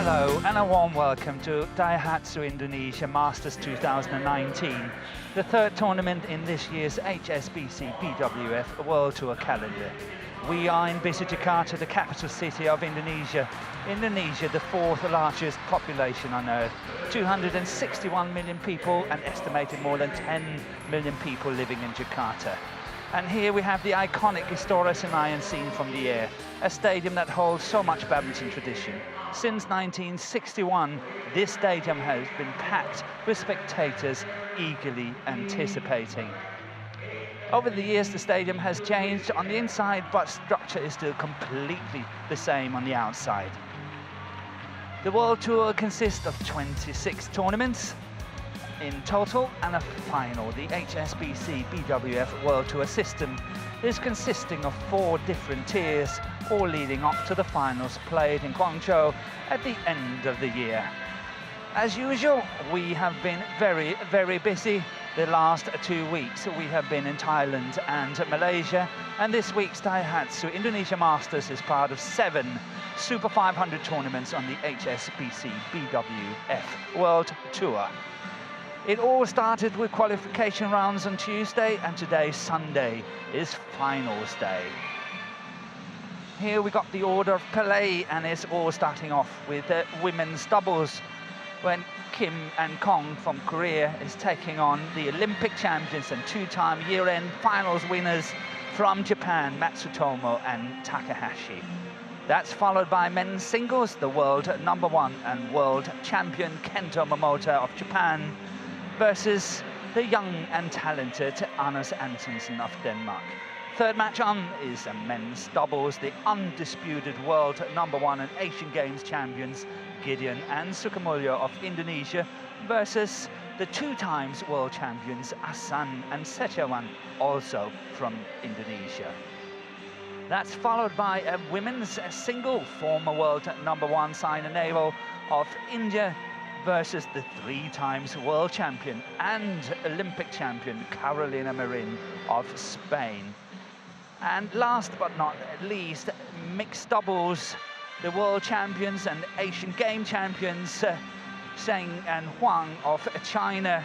Hello and a warm welcome to Daihatsu Indonesia Masters 2019, the third tournament in this year's HSBC BWF World Tour calendar. We are in busy Jakarta, the capital city of Indonesia. Indonesia, the fourth largest population on Earth, 261 million people and estimated more than 10 million people living in Jakarta. And here we have the iconic Istora Senayan seen from the air, a stadium that holds so much badminton tradition. Since 1961, this stadium has been packed with spectators eagerly anticipating. Over the years, the stadium has changed on the inside, but structure is still completely the same on the outside. The World Tour consists of 26 tournaments in total and a final. The HSBC BWF World Tour system is consisting of 4 different tiers, all leading up to the finals played in Guangzhou at the end of the year. As usual, we have been very, very busy. The last 2 weeks we have been in Thailand and Malaysia, and this week's Daihatsu Indonesia Masters is part of 7 Super 500 tournaments on the HSBC BWF World Tour. It all started with qualification rounds on Tuesday, and today, Sunday, is finals day. Here we got the order of play, and it's all starting off with women's doubles, when Kim and Kong from Korea is taking on the Olympic champions and 2-time year-end finals winners from Japan, Matsutomo and Takahashi. That's followed by men's singles, the world #1 and world champion Kento Momota of Japan versus the young and talented Anders Antonsen of Denmark. Third match on is a men's doubles, the undisputed world #1 and Asian Games champions Gideon and Sukamuljo of Indonesia versus the 2 times world champions Ahsan and Setiawan, also from Indonesia. That's followed by a women's single, former world #1 Saina Nehwal of India versus the 3 times world champion and Olympic champion Carolina Marin of Spain. And last but not least, mixed doubles, the world champions and Asian Game champions Zheng and Huang of China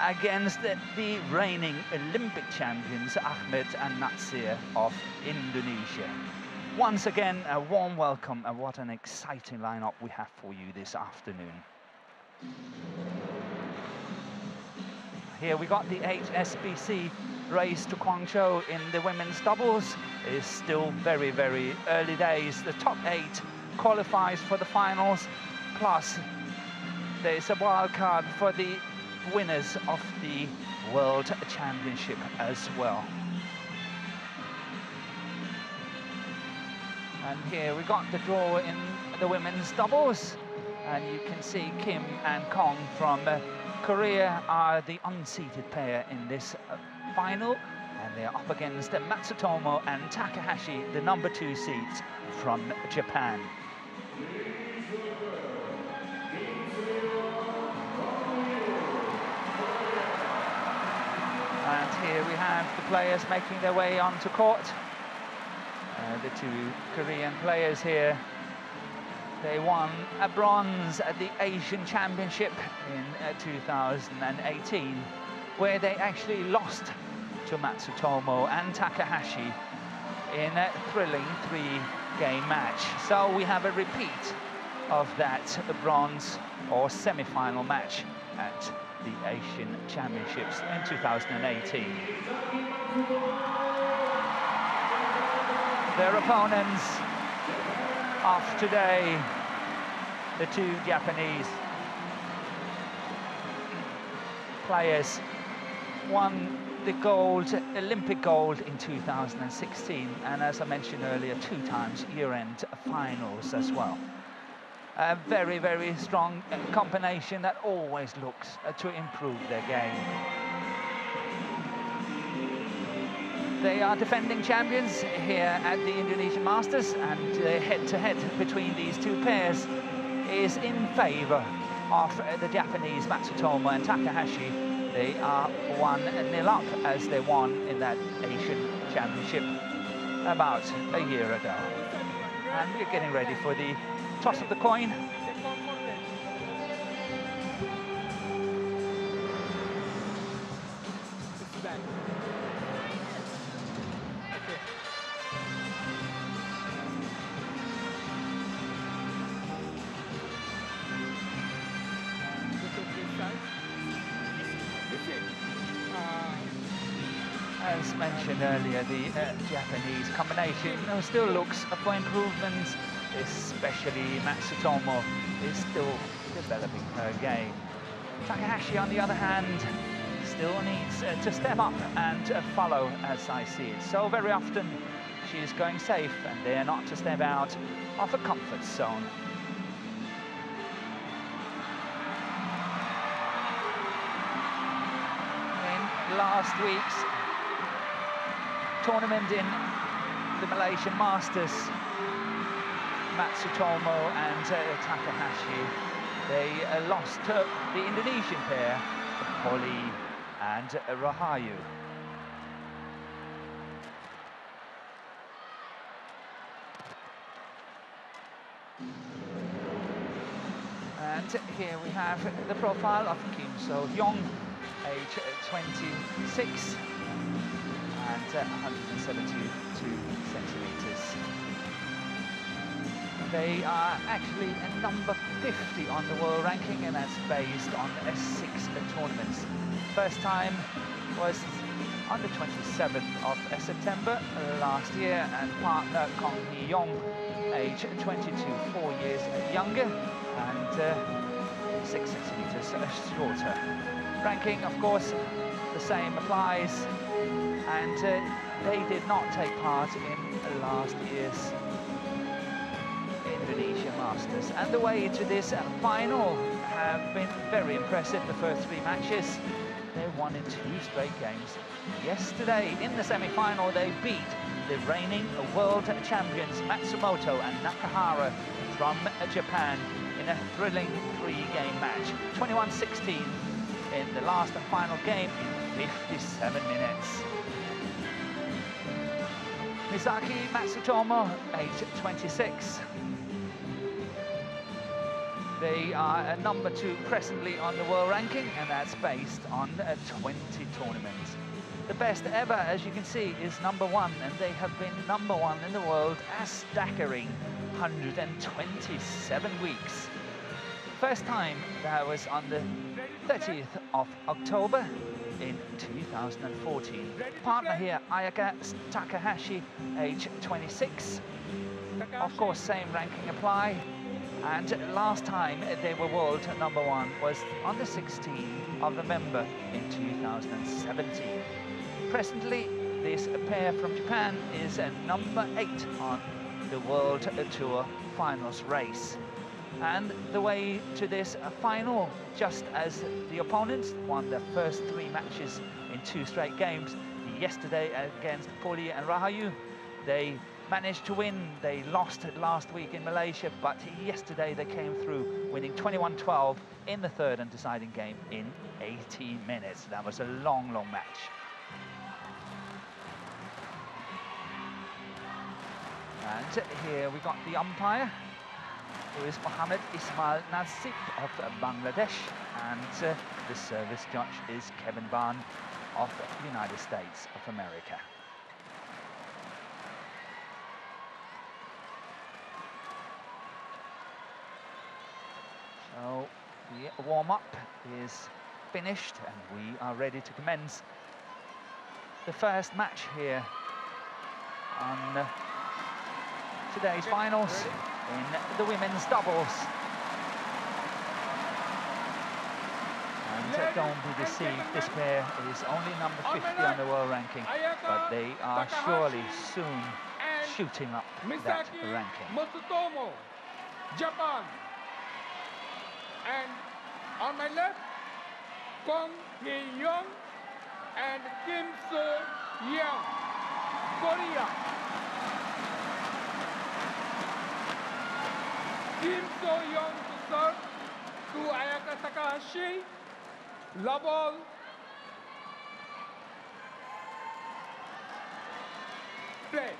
against the reigning Olympic champions Ahmed and Natsir of Indonesia. Once again, a warm welcome, and what an exciting lineup we have for you this afternoon. Here we got the HSBC race to Guangzhou in the women's doubles. It is still very, very early days. The top 8 qualifies for the finals, plus there's a wild card for the winners of the World Championship as well. And here we got the draw in the women's doubles, and you can see Kim and Kong from Korea are the unseeded pair in this final, and they're up against Matsutomo and Takahashi, the #2 seeds from Japan. And here we have the players making their way onto court. The 2 Korean players here. They won a bronze at the Asian Championship in 2018, where they actually lost to Matsutomo and Takahashi in a thrilling 3-game match. So we have a repeat of that bronze or semi-final match at the Asian Championships in 2018. Their opponents of today, the 2 Japanese players, won the Olympic gold in 2016, and as I mentioned earlier, 2 times year-end finals as well. A very, very strong combination that always looks to improve their game. They are defending champions here at the Indonesian Masters, and the head-to-head between these 2 pairs is in favor of the Japanese Matsutomo and Takahashi. They are 1-0 up as they won in that Asian Championship about a year ago. And we're getting ready for the toss of the coin. as mentioned earlier, the Japanese combination still looks for improvements, especially Matsutomo is still developing her game. Takahashi, on the other hand, still needs to step up and follow, as I see it. So very often she is going safe and dare not to step out of a comfort zone. In last week's tournament in the Malaysian Masters, Matsutomo and Takahashi, they lost to the Indonesian pair, Poli and Rahayu. And here we have the profile of Kim So-hyung, age 26 and 172 centimeters. They are actually a number 50 on the world ranking, and that's based on S6 tournaments. First time was on the 27th of September last year, and partner Kong Hee-young, age 22, 4 years younger and 6 centimeters shorter. Ranking, of course, the same applies, and they did not take part in last year's Indonesia Masters. And the way to this final have been very impressive. The first 3 matches, they won in 2 straight games. Yesterday, in the semi-final, they beat the reigning world champions Matsumoto and Nakahara from Japan in a thrilling 3-game match. 21-16 in the last and final game in 57 minutes. Misaki Matsutomo, age 26. They are a number 2 presently on the world ranking, and that's based on 20 tournaments. The best ever, as you can see, is number 1, and they have been number 1 in the world a staggering 127 weeks. First time that was on the 30th of October in 2014. Partner here, Ayaka Takahashi, age 26. Of course, same ranking apply. And last time they were world number 1 was on the 16th of November in 2017. Presently, this pair from Japan is number 8 on the World Tour finals race. And the way to this final, just as the opponents won their first 3 matches in 2 straight games, yesterday against Poli and Rahayu, they managed to win. They lost last week in Malaysia, but yesterday they came through, winning 21-12 in the 3rd and deciding game in 18 minutes. That was a long, long match. And here we got the umpire, who is Mohammed Ismail Nasib of Bangladesh, and the service judge is Kevin Barn of the United States of America. So the warm-up is finished and we are ready to commence the first match here on today's finals in the women's doubles. And don't be deceived, this pair is only number 50 on the world ranking, but they are surely soon shooting up that ranking. MATSUTOMO, Japan. And on my left, Kong Hee-young and Kim So-hyung, Korea. Kim So-hyung to serve to Ayaka Takahashi. Love all. Play.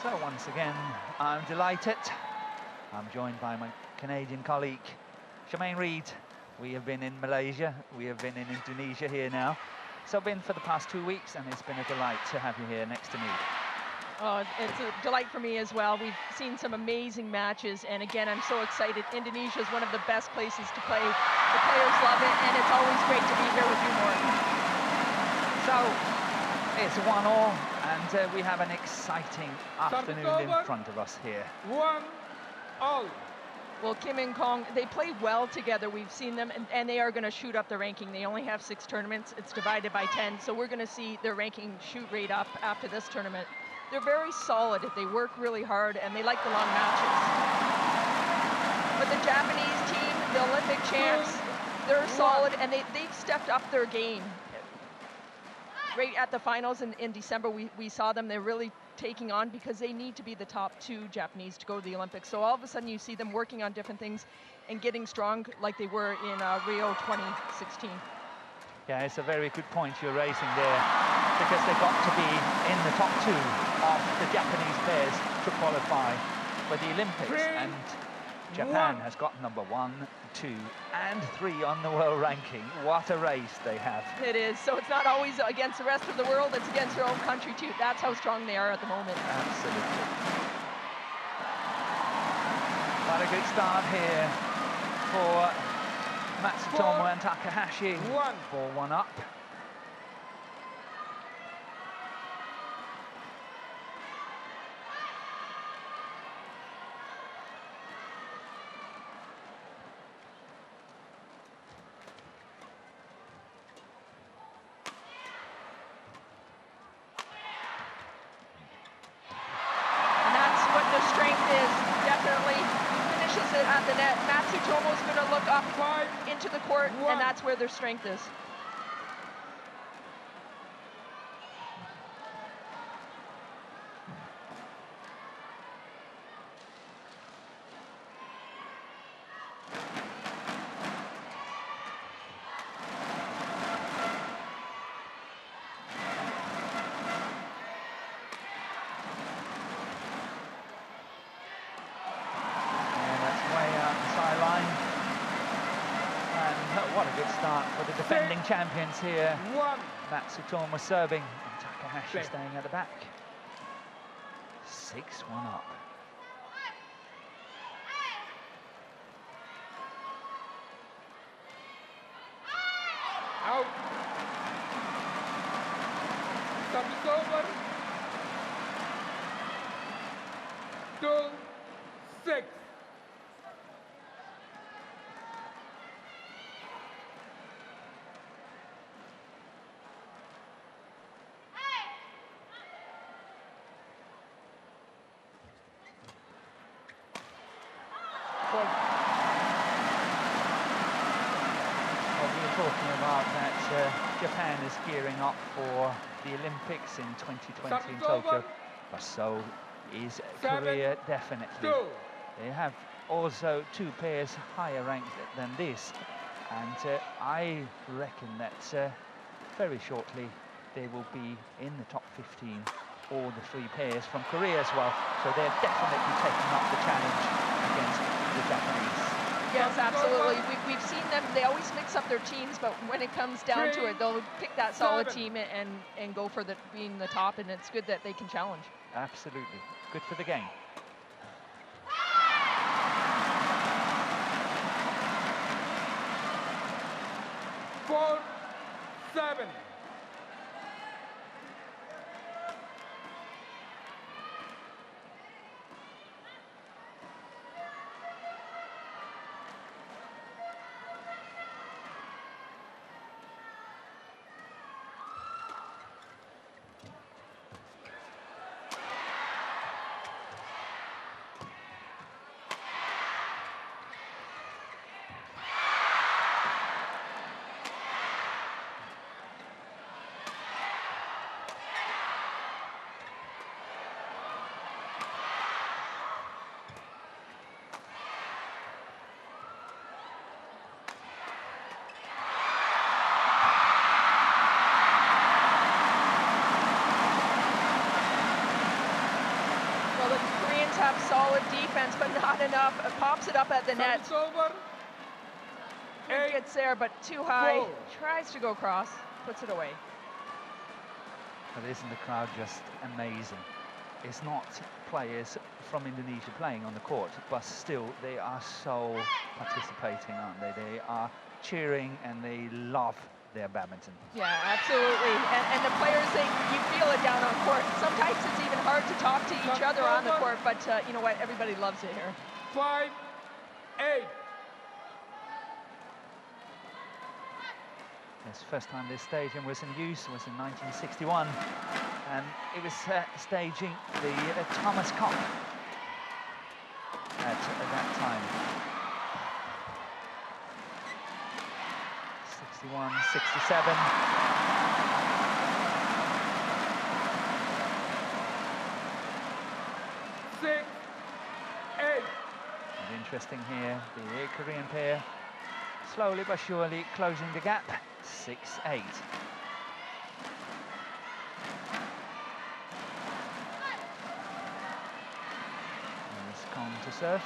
So once again, I'm delighted. I'm joined by my Canadian colleague, Charmaine Reid. We have been in Malaysia, we have been in Indonesia here now. So been for the past 2 weeks, and it's been a delight to have you here next to me. Oh, it's a delight for me as well. We've seen some amazing matches, and again, I'm so excited. Indonesia is one of the best places to play. The players love it, and it's always great to be here with you, Morgan. So it's 1-1, and we have an exciting afternoon in front of us here. 1-1. Well, Kim and Kong, they play well together. We've seen them, and they are going to shoot up the ranking. They only have 6 tournaments. It's divided by 10, so we're going to see their ranking shoot right up after this tournament. They're very solid. They work really hard, and they like the long matches. But the Japanese team, the Olympic champs, they're solid, and they've stepped up their game. Right at the finals in December, we saw them. They're really taking on because they need to be the top 2 Japanese to go to the Olympics. So all of a sudden you see them working on different things and getting strong like they were in Rio 2016. Yeah, it's a very good point you're raising there, because they've got to be in the top 2 of the Japanese pairs to qualify for the Olympics. And Japan has got number 1, 2, and 3 on the world ranking. What a race they have. It is. So it's not always against the rest of the world, it's against their own country too. That's how strong they are at the moment. Absolutely. What a good start here for Matsutomo and Takahashi. 4-1 up. At the net, Matsutomo's going to look up into the court, and that's where their strength is. What a good start for the defending champions here. Matsutomo serving, and Takahashi staying at the back. 6-1 up. Out. Service over. 2-6. Talking about that, Japan is gearing up for the Olympics in 2020 in Tokyo, but so is Korea definitely. They have also 2 pairs higher ranked than this, and I reckon that very shortly they will be in the top 15, all the 3 pairs from Korea as well, so they're definitely taking up the challenge against the Japanese. Yes, absolutely. We've seen them, they always mix up their teams, but when it comes down to it, they'll pick that solid team and go for being the top, and it's good that they can challenge. Absolutely. Good for the game. Four, 7. Have solid defense, but not enough. It pops it up at the net. Over. It gets there, but too high. Tries to go across, puts it away. But isn't the crowd just amazing? It's not players from Indonesia playing on the court, but still they are so participating, aren't they? They are cheering and they love their badminton. Yeah, absolutely. And the players, you feel it down on court. Sometimes it's even hard to talk to each other on the court, but you know what? Everybody loves it here. 5-8. Yes, first time this stadium was in use was in 1961, and it was staging the Thomas Cup at that time. 61, 67. And interesting here, the Korean pair slowly but surely closing the gap. 6-8. There's Kong to serve.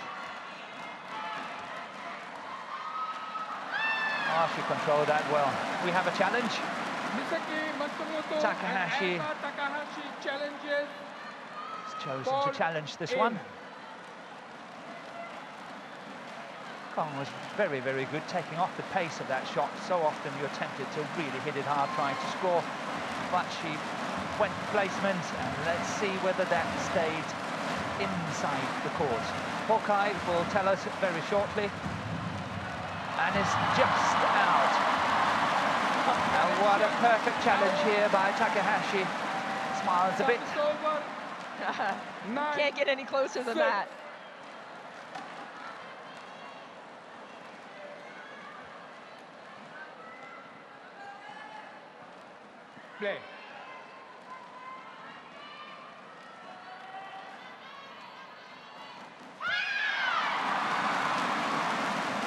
Oh, she controlled that well. We have a challenge. Takahashi challenges. He's chosen to challenge this one. Kong was very, very good taking off the pace of that shot. So often you're tempted to really hit it hard trying to score, but she went placement, and let's see whether that stayed inside the court. Hawkeye will tell us very shortly, and it's just out. And what a perfect challenge here by Takahashi. Smiles a bit. Can't get any closer than that. Play.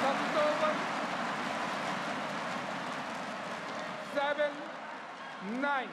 Service over. 7-9.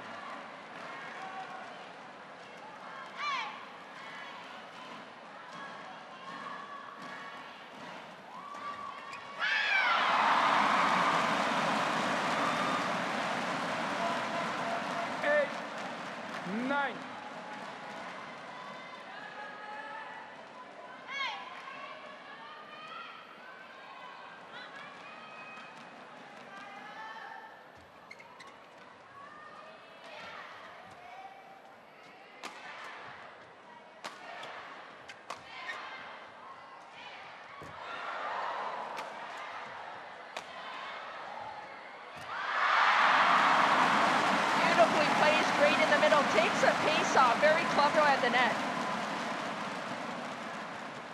Straight in the middle, takes a pace off, very clever at the net.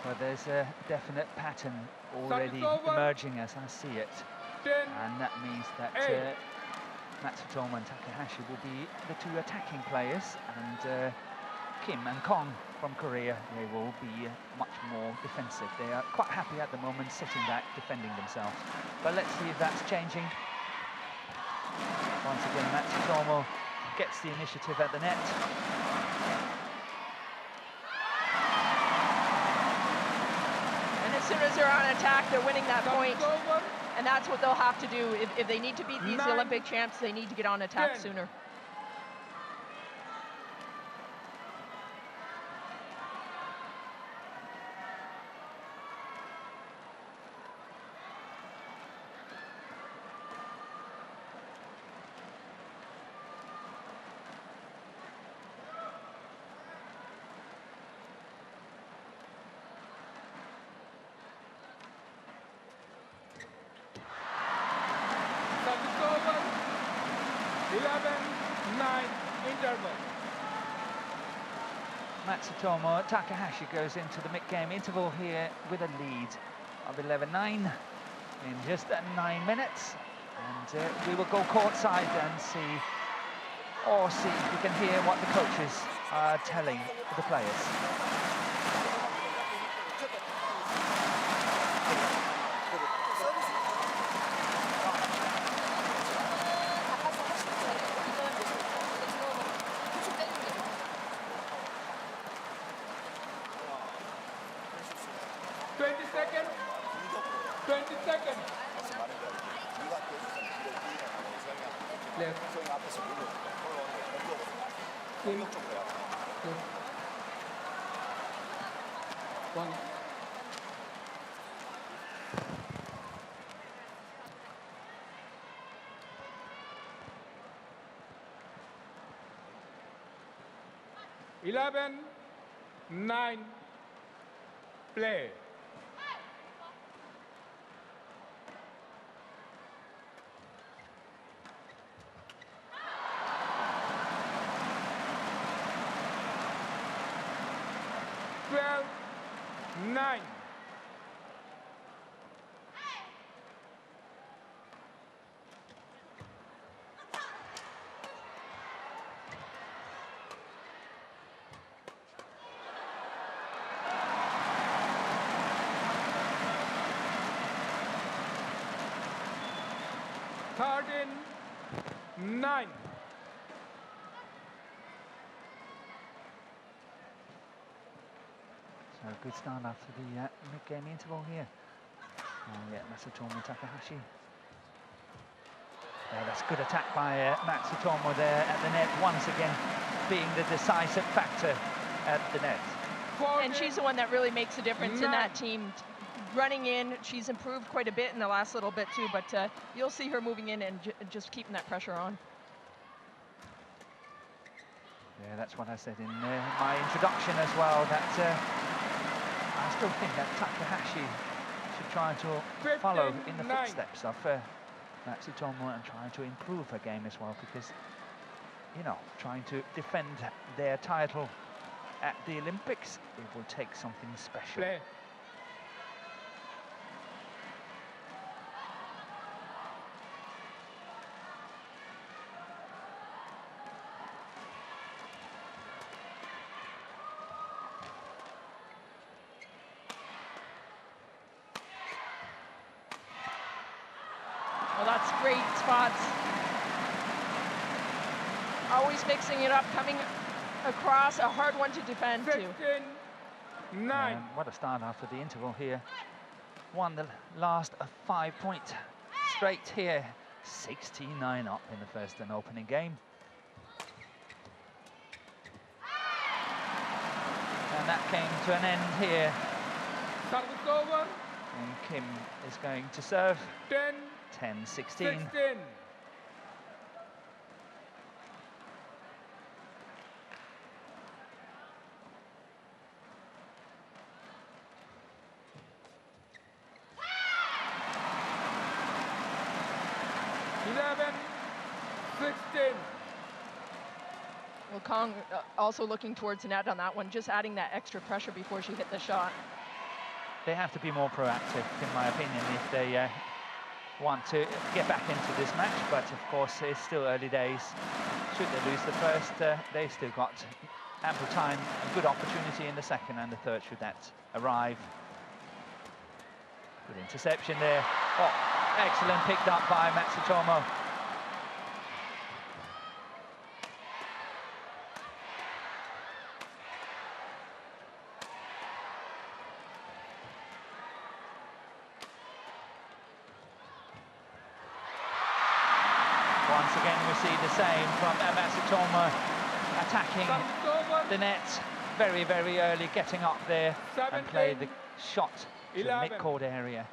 Well, there's a definite pattern already emerging as I see it, and that means that Matsutomo and Takahashi will be the two attacking players, and Kim and Kong from Korea, they will be much more defensive. They are quite happy at the moment, sitting back, defending themselves. But let's see if that's changing. Once again, Matsutomo gets the initiative at the net. And as soon as they're on attack, they're winning that point. And that's what they'll have to do. If they need to beat these Olympic champs, they need to get on attack sooner. Matsutomo, Takahashi goes into the mid-game interval here with a lead of 11-9 in just 9 minutes. And we will go courtside and see if we can hear what the coaches are telling the players. Kim. Good. 1. Eleven, 9, play. Twelve, 9. Thirteen, 9. So a good start after the mid-game interval here. Yeah, MATSUTOMO Takahashi. Yeah, that's good attack by MATSUTOMO there at the net, once again being the decisive factor at the net. 14, And she's the one that really makes a difference in that team. Running in, she's improved quite a bit in the last little bit too, but you'll see her moving in and just keeping that pressure on. Yeah, that's what I said in my introduction as well, that I still think that Takahashi should try to follow in the 15-9. footsteps of MATSUTOMO and try to improve her game as well, because, you know, trying to defend their title at the Olympics, it will take something special. play. Well, that's great spots. Always mixing it up, coming across, a hard one to defend too. 15, 9. What a start after the interval here. Won the last 5-point straight here. 69 up in the first and opening game. And that came to an end here. Service over. And Kim is going to serve. 10, 10-16. 16. Well, Kong also looking towards the net on that one, just adding that extra pressure before she hit the shot. They have to be more proactive, in my opinion, if they want to get back into this match. But of course, it's still early days. Should they lose the first, they've still got ample time, a good opportunity in the second and the third should that arrive. Good interception there. Oh, excellent, picked up by MATSUTOMO. Once again, we see the same from MATSUTOMO, attacking the net very, very early, getting up there and play the shot to the mid-court area.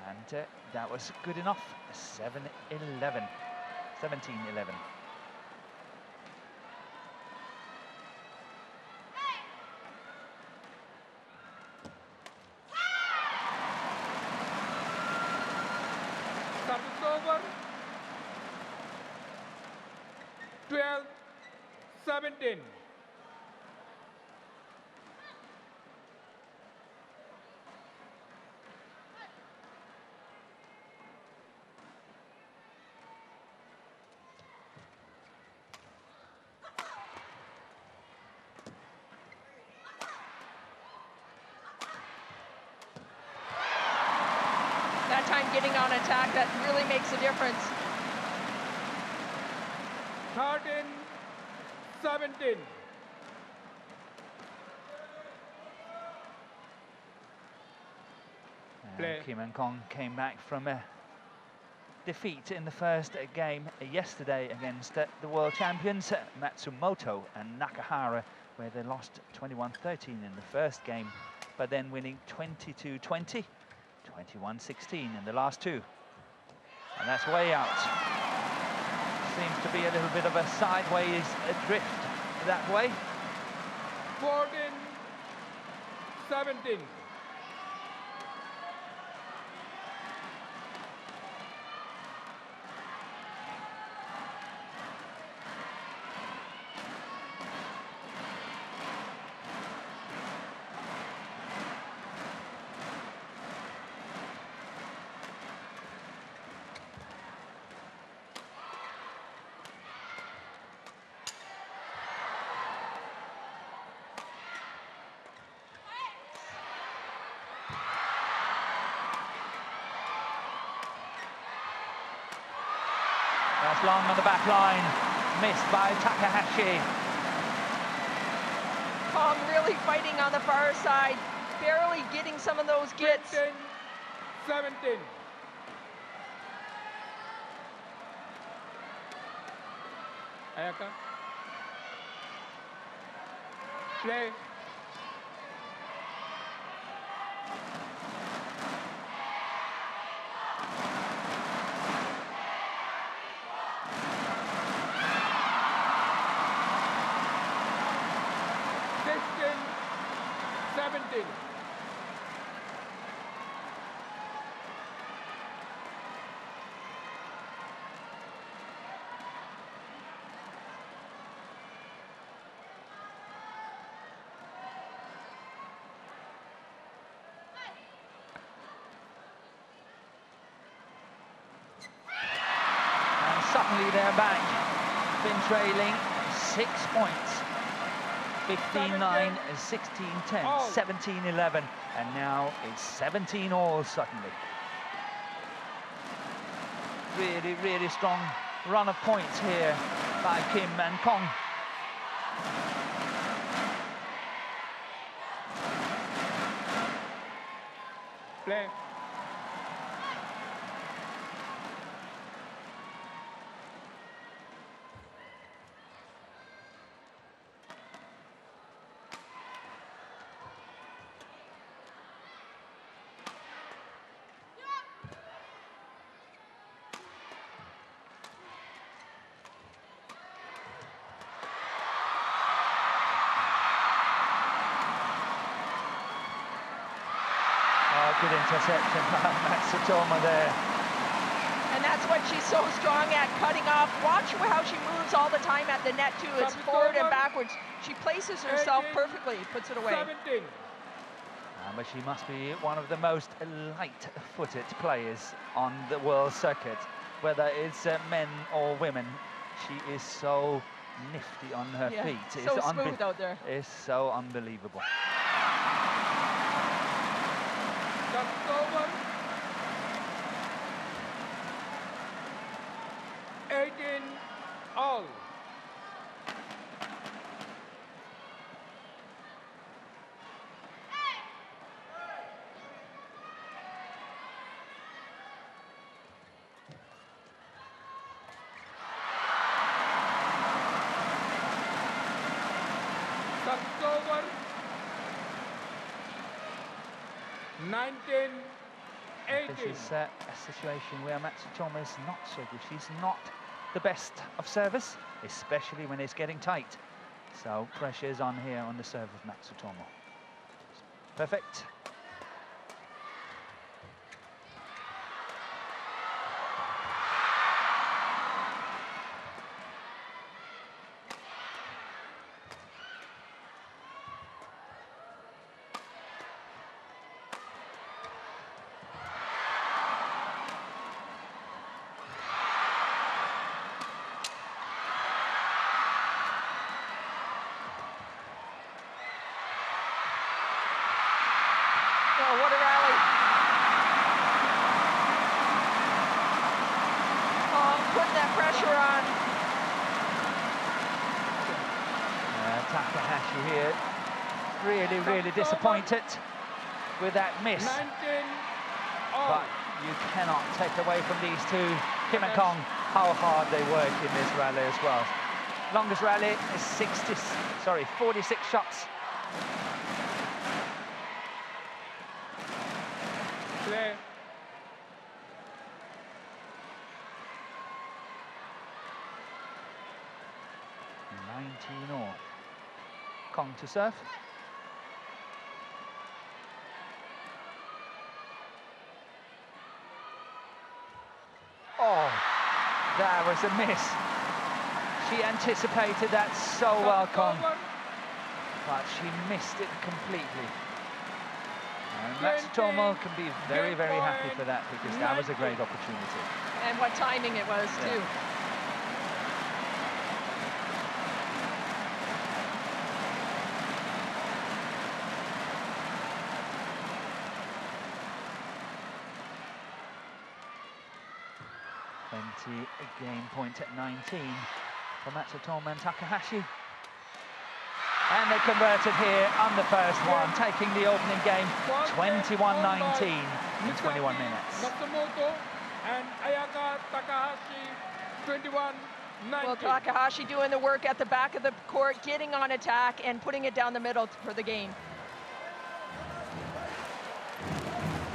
And that was good enough. 17-11. Service over. 12, 17. That time getting on attack, that really makes a difference. 13, 17. Play. Kim and Kong came back from defeat in the first game yesterday against the world champions Matsumoto and Nakahara, where they lost 21-13 in the first game, but then winning 22-20, 21-16 in the last two. And that's way out. Seems to be a little bit of a sideways drift that way. 14-17. That's long on the back line, missed by Takahashi. Kong really fighting on the far side, barely getting some of those gets. 17. Ayaka. Play. Suddenly they're back, been trailing 6 points, 15-9, 16-10, 17-11, and now it's 17 all suddenly. Really, really strong run of points here by Kim and Kong. Play. Good interception by MATSUTOMO there. And that's what she's so strong at, cutting off. Watch how she moves all the time at the net too. It's forward and backwards. She places herself perfectly, puts it away. 17. But she must be one of the most light-footed players on the world circuit, whether it's men or women. She is so nifty on her feet. So smooth out there. It's so unbelievable. That's over. 18 all. That's over. 19-18. This is a situation where Matsutomo is not so good. She's not the best of service, especially when it's getting tight. So pressure's on here on the serve of Matsutomo. Perfect. Oh, what a rally. Putting that pressure on. Takahashi here, really disappointed with that miss. 19 all. But you cannot take away from these two, Kim and Kong, how hard they work in this rally as well. Longest rally is 46 shots. Play. All. Kong to serve. Oh, that was a miss. She anticipated that so well, Kong, but she missed it completely. And Matsutomo can be very, very happy for that, because that was a great opportunity. And what timing it was, too. A game point at 19 for Matsutomo and Takahashi. And they converted here on the first one, taking the opening game 21-19 in 21 minutes. Matsumoto and Ayaka Takahashi, 21-19. Well, Takahashi doing the work at the back of the court, getting on attack and putting it down the middle for the game.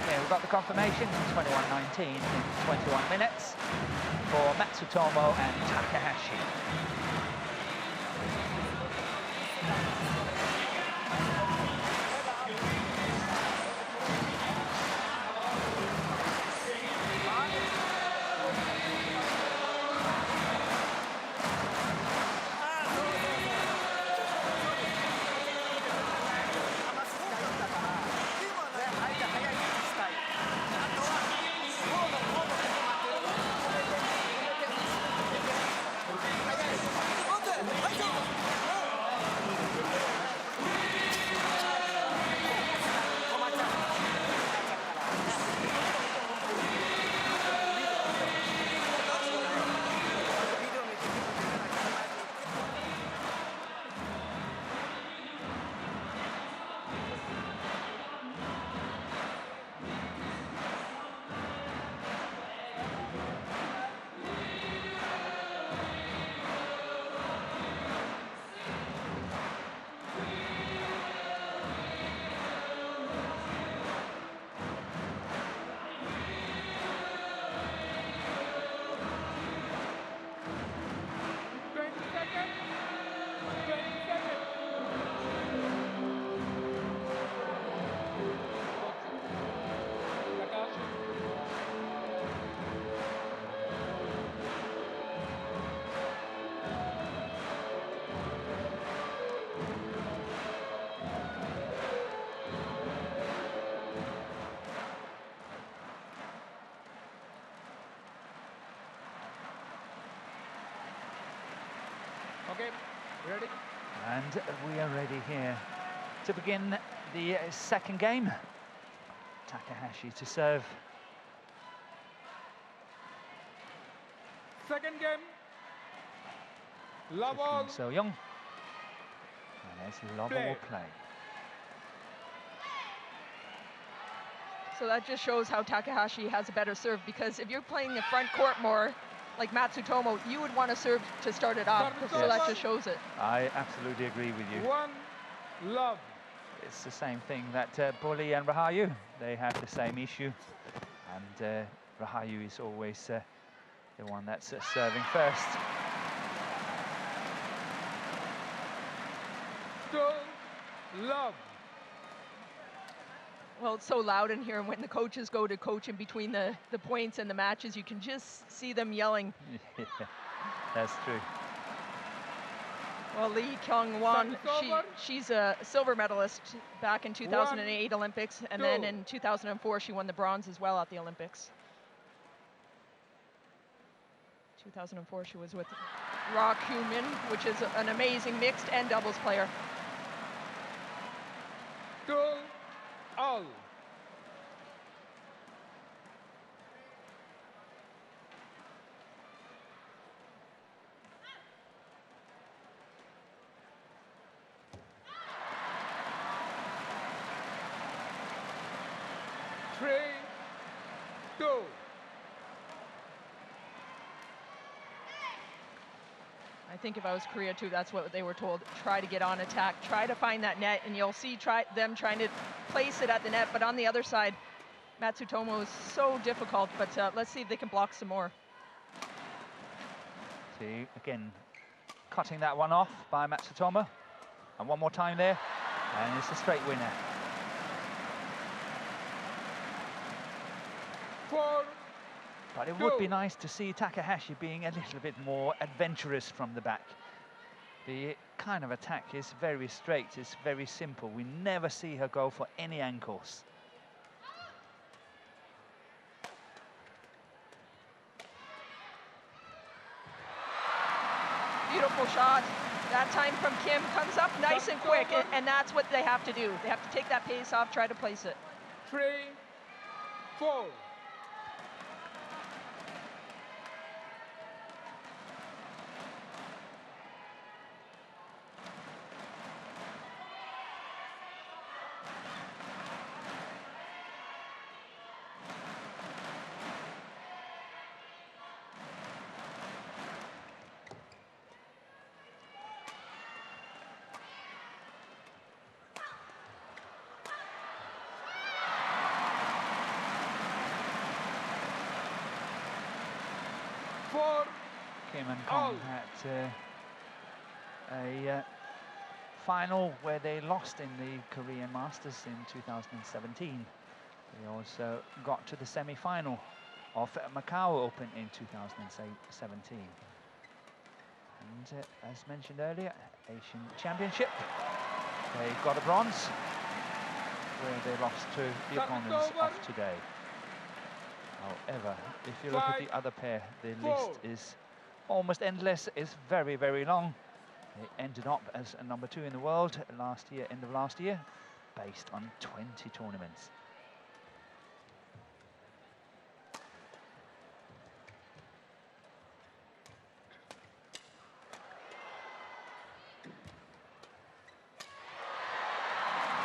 Yeah, we've got the confirmation, 21-19 in 21 minutes for Matsutomo and Takahashi. Okay, ready? And we are ready here to begin the second game. Takahashi to serve. Second game. Love all. So Young. And there's love all play. So that just shows how Takahashi has a better serve, because if you're playing the front court more, like Matsutomo, you would want to serve to start it off. So that just shows it. I absolutely agree with you. One love. It's the same thing that Bully and Rahayu, they have the same issue. And Rahayu is always the one that's serving first. Two love. Well, it's so loud in here, and when the coaches go to coach in between the points and the matches, you can just see them yelling. Yeah, that's true. Well, Lee Kyung-won, she's a silver medalist back in 2008 Olympics, and then in 2004 she won the bronze as well at the Olympics. 2004 she was with Ra Kyu-min, which is an amazing mixed and doubles player. Two all. Three, 2. I think if I was Korea too, that's what they were told. Try to get on attack, try to find that net, and you'll see them trying to place it at the net. But on the other side, Matsutomo is so difficult, but let's see if they can block some more. See, again, cutting that one off by Matsutomo. And one more time there, and it's a straight winner. 4. But it would be nice to see Takahashi being a little bit more adventurous from the back. The kind of attack is very straight, it's very simple. We never see her go for any ankles. Beautiful shot. That time from Kim comes up nice and quick, and that's what they have to do. They have to take that pace off, try to place it. 3, 4. Kim and Kong had a final where they lost in the Korean Masters in 2017. They also got to the semi-final of Macau Open in 2017. And as mentioned earlier, Asian Championship, they got a bronze, where they lost to the opponents of today. However, if you look at the other pair, the list is almost endless. It's very, very long. They ended up as a number 2 in the world last year, end of last year, based on 20 tournaments.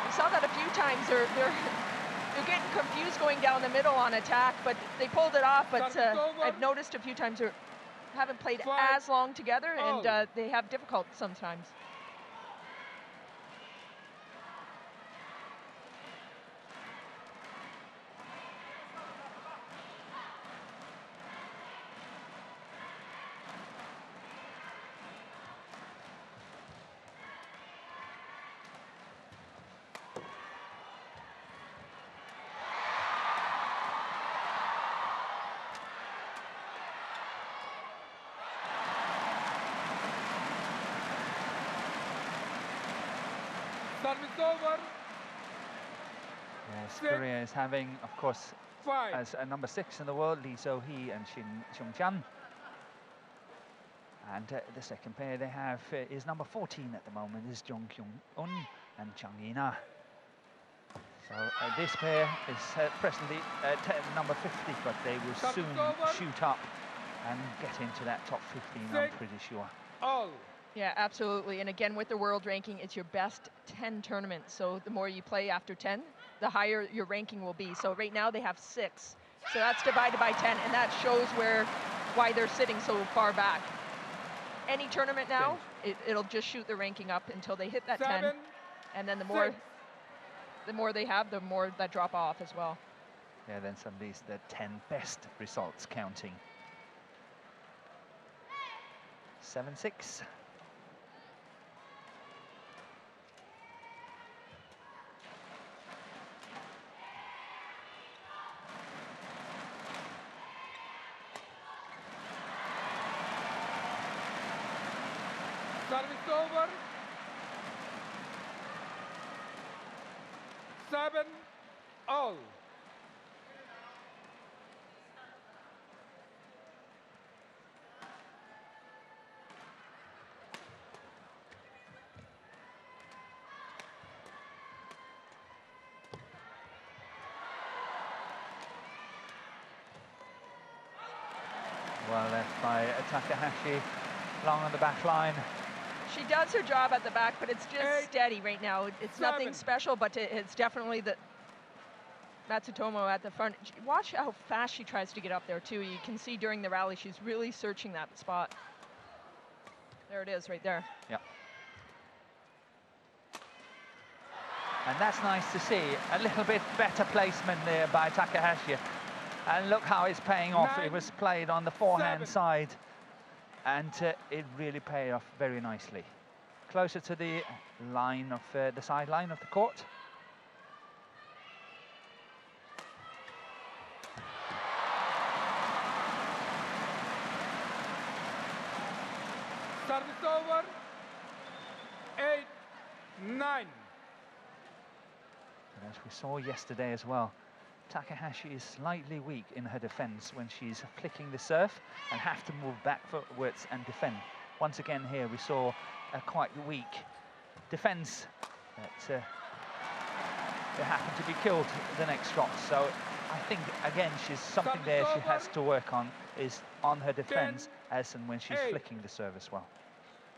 We saw that a few times. They're getting confused going down the middle on attack, but they pulled it off. But I've noticed a few times they haven't played as long together, and they have difficult sometimes. Service over. Yes, Korea is having, of course, 5. as a number 6 in the world, Lee So-hee and Shin Seung-chan. And the second pair they have is number 14 at the moment, is Jung Kyung-un and Chang Yi-na. So this pair is presently number 50, but they will soon shoot up and get into that top 15, I'm pretty sure. All. Yeah, absolutely. And again, with the world ranking, it's your best 10 tournaments. So the more you play after 10, the higher your ranking will be. So right now they have 6. So that's divided by 10, and that shows why they're sitting so far back. Any tournament now, it'll just shoot the ranking up until they hit that 10. And then the more they have, the more that drop off as well. Yeah, then suddenly it's the 10 best results counting. 7-6. Service over. 7 all. Well left by Takahashi, long on the back line. She does her job at the back, but it's just steady right now. It's nothing special, but it's definitely Matsutomo at the front. Watch how fast she tries to get up there too. You can see during the rally she's really searching that spot. There it is right there. Yeah. And that's nice to see. A little bit better placement there by Takahashi. And look how it's paying off. It was played on the forehand side. And it really paid off very nicely. Closer to the line of the sideline of the court. Service over. 8-9. As we saw yesterday as well, Takahashi is slightly weak in her defense when she's flicking the serve and have to move backwards and defend. Once again here we saw a quite weak defense that it happened to be killed the next shot. So I think again she's something there she has to work on, is on her defense as and when she's flicking the serve as well,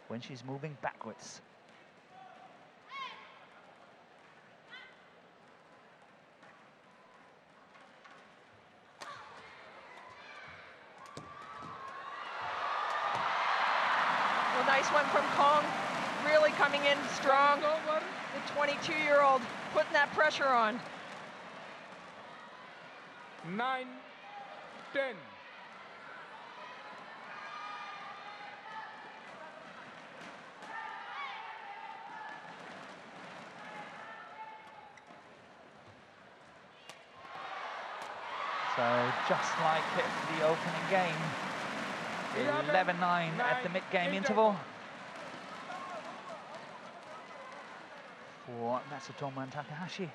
when she's moving backwards. Nice one from Kong, really coming in strong. The 22-year-old putting that pressure on. 9-10. So just like the opening game, 11-9 at the mid-game interval for Matsutomo and Takahashi. And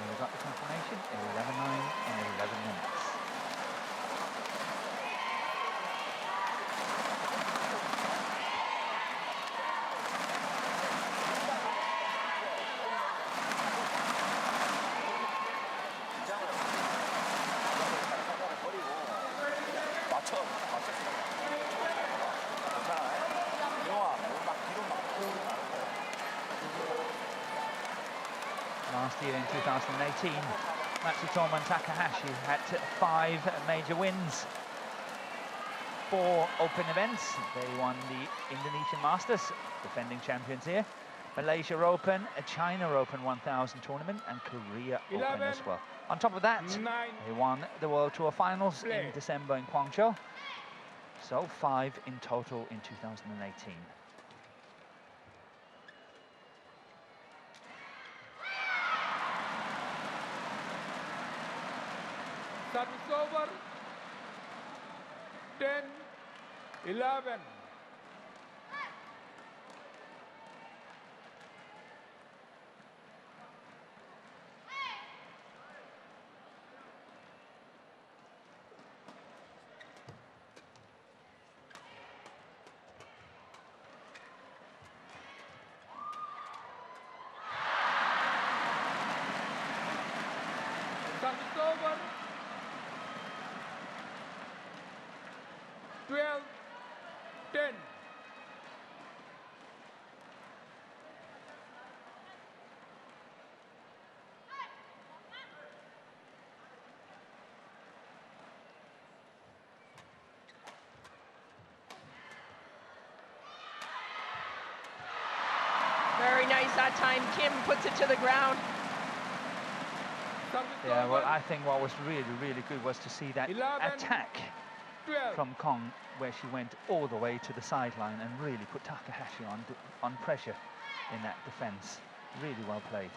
we got the confirmation, 11-9 and 11 minutes. Last year in 2018, Matsutomo and Takahashi had 5 major wins, 4 open events. They won the Indonesian Masters, defending champions here, Malaysia Open, a China Open 1000 tournament, and Korea Open as well. On top of that, they won the World Tour Finals in December in Guangzhou. So 5 in total in 2018. Service over. 10-11. Service over. 12-10. Very nice that time. Kim puts it to the ground. Yeah, well, I think what was really, really good was to see that attack from Kong, where she went all the way to the sideline and really put Takahashi on pressure in that defense. Really well played.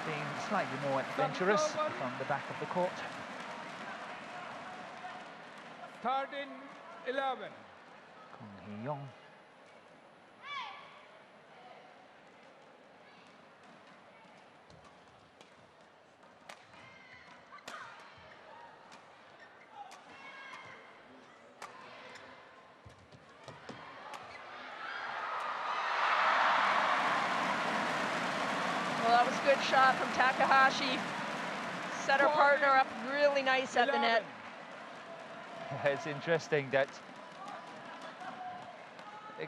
Being slightly more adventurous from the back of the court. 13-11. Kong Hee-yong. Well, that was a good shot from Takahashi. set her partner up really nice at the net. It's interesting that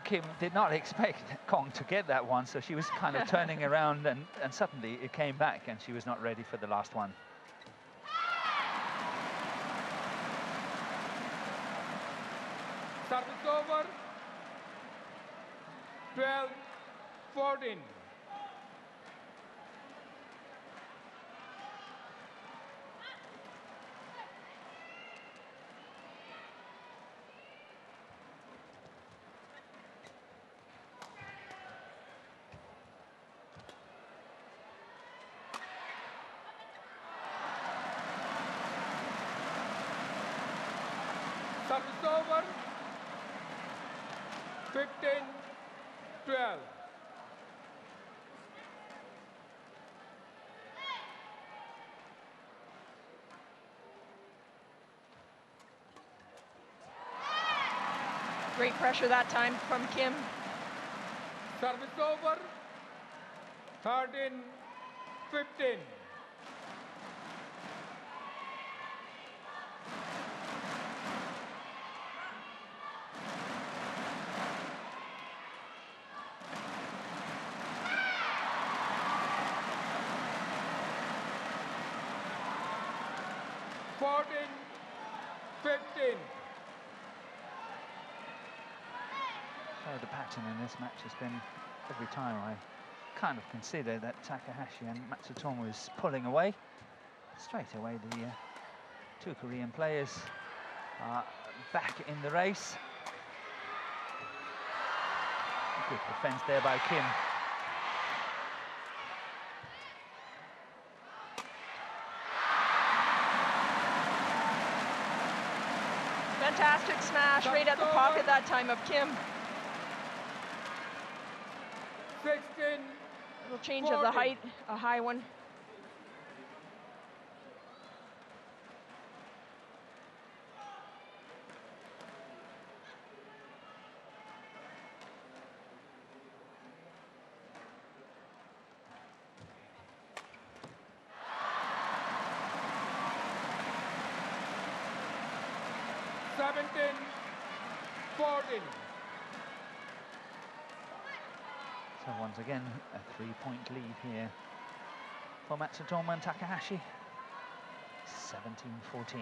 Kim did not expect Kong to get that one, so she was kind of turning around, and suddenly it came back, and she was not ready for the last one. Service over. 12-14. Service over. 15-12. Great pressure that time from Kim. Service over. 13-15. The pattern in this match has been, every time I kind of consider that Takahashi and Matsutomo is pulling away, straight away the two Korean players are back in the race. Good defense there by Kim. Fantastic smash right at the pocket that time of Kim. 16. Little change of the height, a high one. So once again, a 3-point lead here for Matsutomo and Takahashi. 17-14.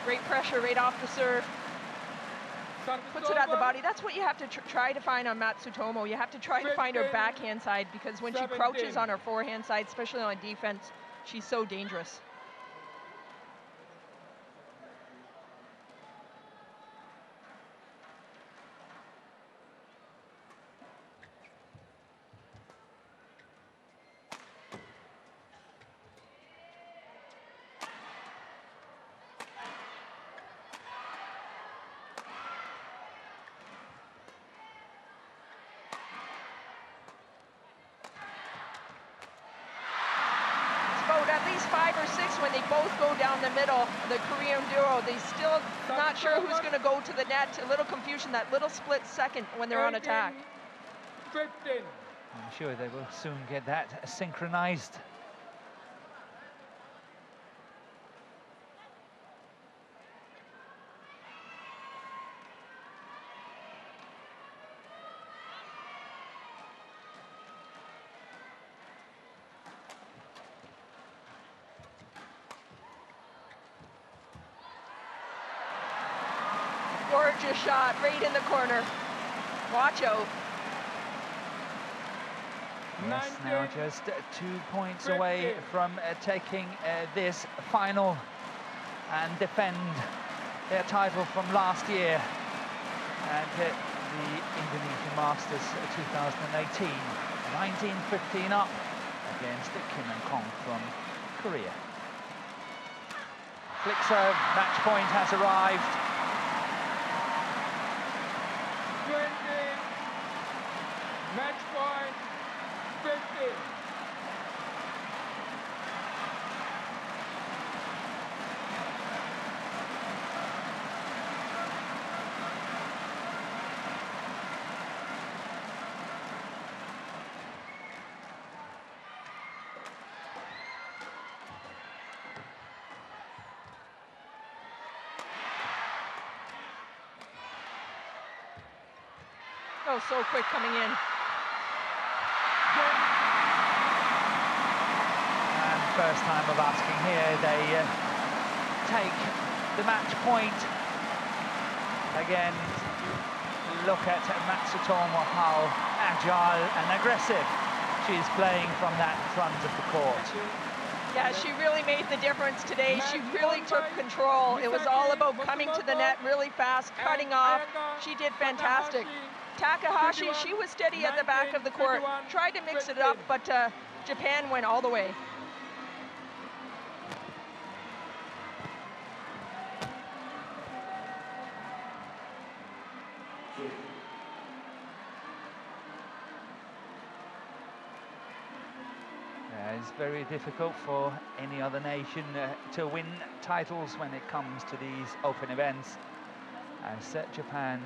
Great pressure right off the serve. Puts it at the body. That's what you have to try to find on Matsutomo. You have to try to find her backhand side, because when she crouches on her forehand side, especially on defense, she's so dangerous. At least 5 or 6 when they both go down the middle, the Korean duo, they still not sure who's going to go to the net. A little confusion, that little split second when they're on attack. 15. I'm sure they will soon get that synchronized. Gorgeous shot right in the corner. Watch out. Yes, now just 2 points away from taking this final and defend their title from last year and the Indonesian Masters 2018. 19-15 up against Kim and Kong from Korea. Flick serve, match point has arrived. 20, match point, 15. Oh, so quick coming in. And first time of asking here, they take the match point. Again, look at Matsutomo, how agile and aggressive she's playing from that front of the court. Yeah, she really made the difference today. She really took control. It was all about coming to the net really fast, cutting off. She did fantastic. Takahashi, she was steady at the back of the court, tried to mix it up, but Japan went all the way. It's very difficult for any other nation to win titles when it comes to these open events, as Japan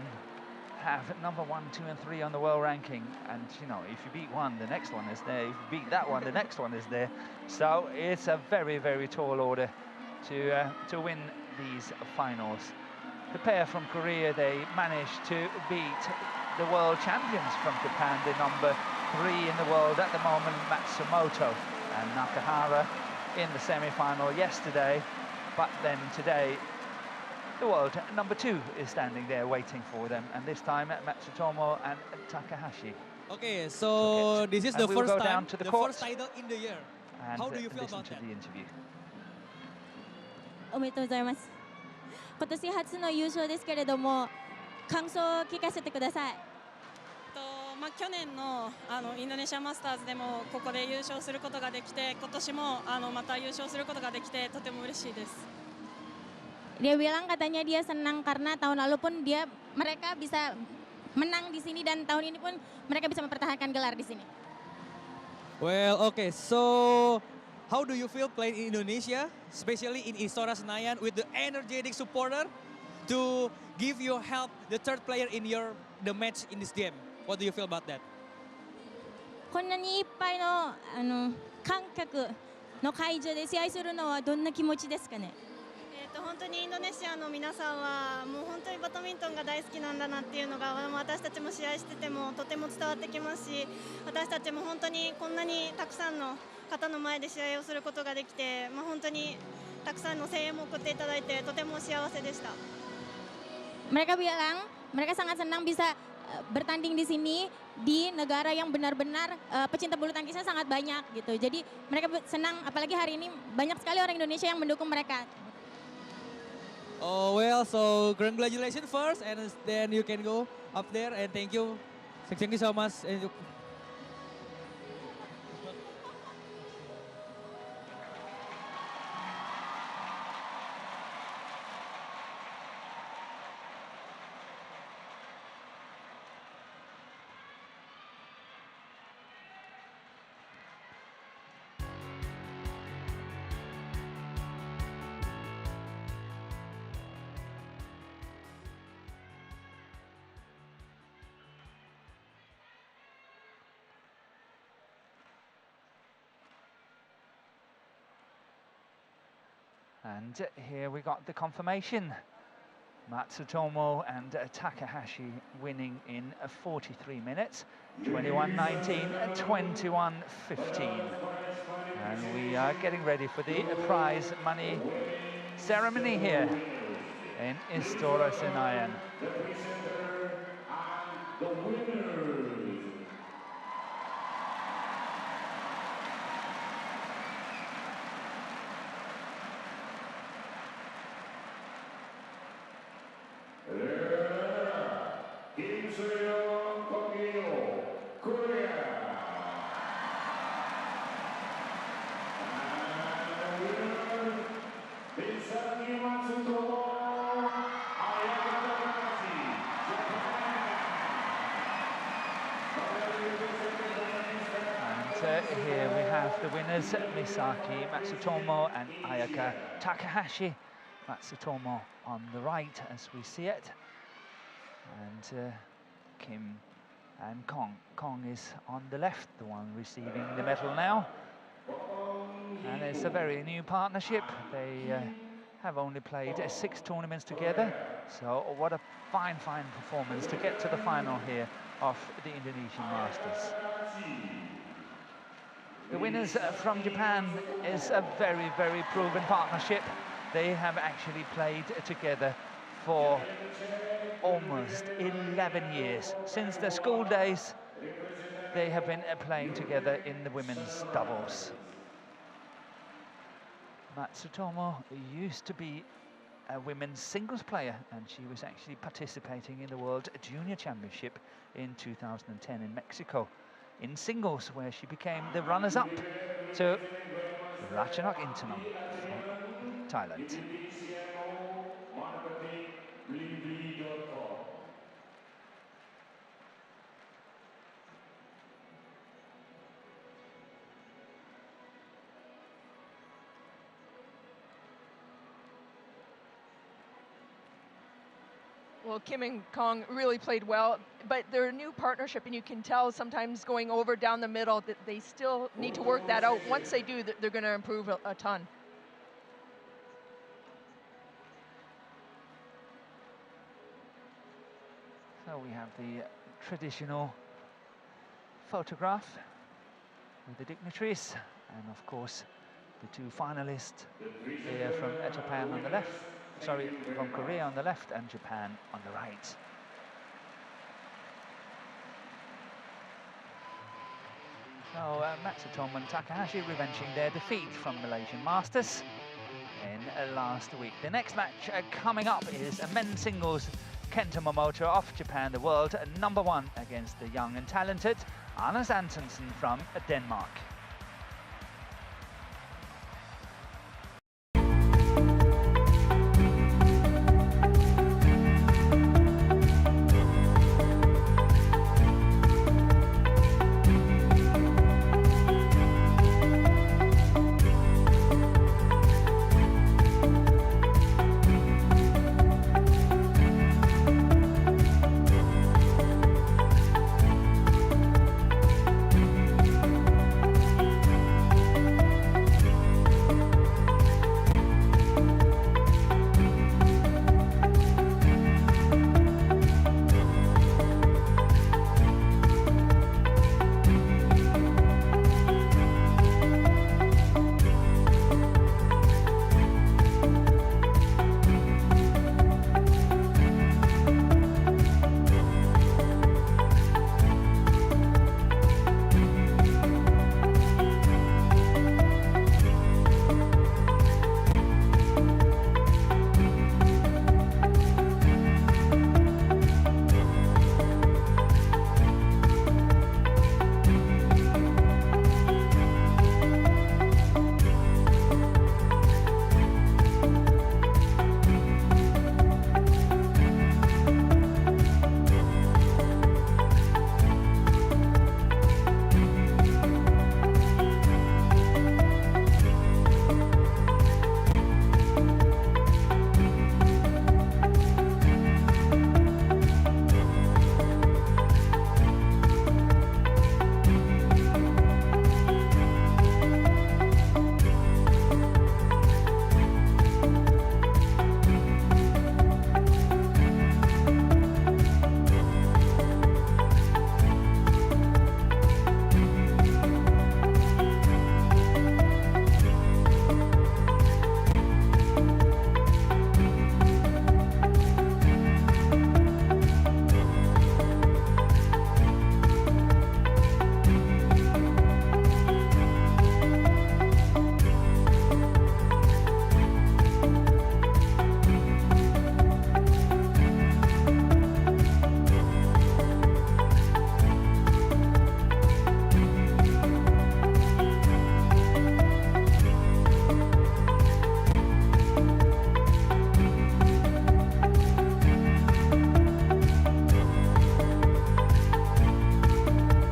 have number 1, 2 and 3 on the world ranking, and you know, if you beat one, the next one is there. If you beat that one, the next one is there. So it's a very, very tall order to win these finals. The pair from Korea, they managed to beat the world champions from Japan, the number 3 in the world at the moment, Matsumoto and Nakahara, in the semi-final yesterday. But then today, the world number 2 is standing there waiting for them, and this time Matsutomo and Takahashi. Okay, so this is the first time, to the first title in the year. And how do you feel listen about to that? the interview. おめでとうございます。今年初の優勝ですけれども、感想を聞かせてください。去年のインドネシアマスターズでもここで優勝することができて、今年もまた優勝することができてとても嬉しいです。Dia bilang katanya dia senang karena tahun lalu pun mereka bisa menang di sini dan tahun ini pun mereka bisa mempertahankan gelar di sini. Well, okay, so how do you feel playing in Indonesia, especially in Istora Senayan with the energetic supporter to give you help the third player in the match in this game? What do you feel about that? こんなにいっぱいの観客の会場で試合するのはどんな気持ちですかね。本当にインドネシアの皆さんはもう本当にバドミントンが大好きなんだなっていうのが私たちも試合しててもとても伝わってきますし、私たちも本当にこんなにたくさんの方の前で試合をすることができて、本当にたくさんの声援も送っていただいてとても幸せでした。Mereka bilang mereka sangat senang bisa bertanding di sini di negara yang benar-benar pecinta bulu tangkisnya sangat banyak gitu. Jadi mereka senang, apalagi hari ini banyak sekali orang Indonesia yang mendukung mereka. Oh well, so congratulations first, and then you can go up there, and thank you so much. And here we got the confirmation. Matsutomo and Takahashi winning in 43 minutes, 21-19 and 21-15. And we are getting ready for the prize money ceremony here in Istora Senayan. Here we have the winners, Misaki Matsutomo and Ayaka Takahashi. Matsutomo on the right as we see it, and Kim and Kong. Kong is on the left, the one receiving the medal now. And it's a very new partnership. They have only played 6 tournaments together. So what a fine performance to get to the final here of the Indonesian Masters. The winners from Japan is a very proven partnership. They have actually played together for almost 11 years. Since their school days, they have been playing together in the women's doubles. Matsutomo used to be a women's singles player, and she was actually participating in the World Junior Championship in 2010 in Mexico in singles, where she became the runners-up to Ratchanok Intanom from Thailand. Well, Kim and Kong really played well, but their new partnership, and you can tell sometimes going over down the middle that they still need to work that out. Once they do, they're going to improve a ton. So we have the traditional photograph with the dignitaries, and of course the 2 finalists here from Japan on the left, sorry, from Korea on the left and Japan on the right. So Matsutomo and Takahashi revenging their defeat from Malaysian Masters in last week. The next match coming up is a men's singles. Kenta Momoto of Japan, the world #1, against the young and talented Anders Antonsen from Denmark.